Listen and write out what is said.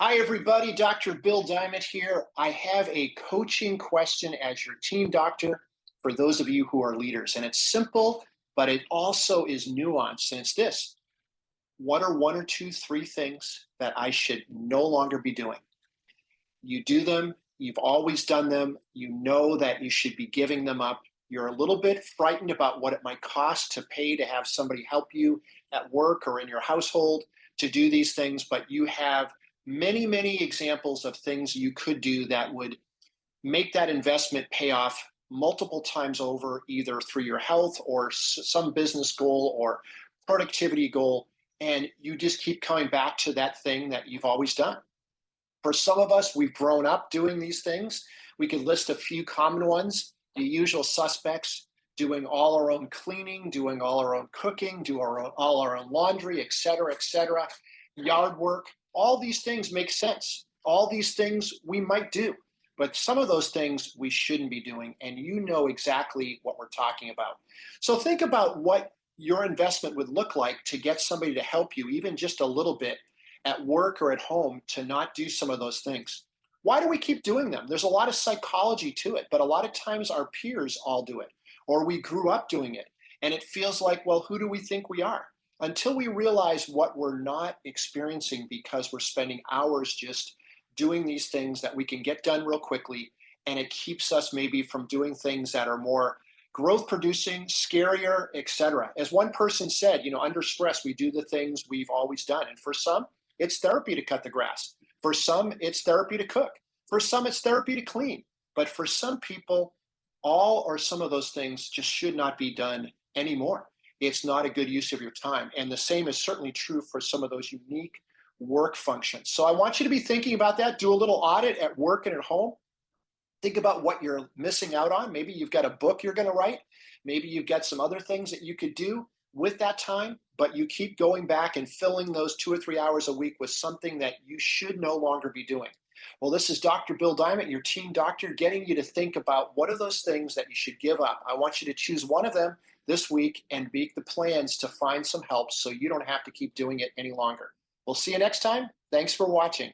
Hi, everybody. Dr. Bill Diamond here. I have a coaching question as your team doctor for those of you who are leaders. And it's simple, but it also is nuanced. And it's this: what are one or two, three things that I should no longer be doing? You do them, you've always done them, you know that you should be giving them up. You're a little bit frightened about what it might cost to pay to have somebody help you at work or in your household to do these things, but you have many, many examples of things you could do that would make that investment pay off multiple times over, either through your health or some business goal or productivity goal. And you just keep coming back to that thing that you've always done. For some of us, we've grown up doing these things. We could list a few common ones, the usual suspects: doing all our own cleaning, doing all our own cooking, all our own laundry, et cetera, yard work. All these things make sense. All these things we might do, but some of those things we shouldn't be doing, and you know exactly what we're talking about. So think about what your investment would look like to get somebody to help you, even just a little bit, at work or at home, to not do some of those things. Why do we keep doing them? There's a lot of psychology to it, but a lot of times our peers all do it, or we grew up doing it. And it feels like, well, who do we think we are? Until we realize what we're not experiencing because we're spending hours just doing these things that we can get done real quickly, and it keeps us maybe from doing things that are more growth producing, scarier, etc. As one person said, under stress, we do the things we've always done. And for some, it's therapy to cut the grass. For some, it's therapy to cook. For some, it's therapy to clean. But for some people, all or some of those things just should not be done anymore. It's not a good use of your time. And the same is certainly true for some of those unique work functions. So I want you to be thinking about that. Do a little audit at work and at home. Think about what you're missing out on. Maybe you've got a book you're going to write. Maybe you've got some other things that you could do with that time, but you keep going back and filling those 2 or 3 hours a week with something that you should no longer be doing. Well, this is Dr. Bill Diamond, your team doctor, getting you to think about what are those things that you should give up. I want you to choose one of them this week and make the plans to find some help so you don't have to keep doing it any longer. We'll see you next time. Thanks for watching.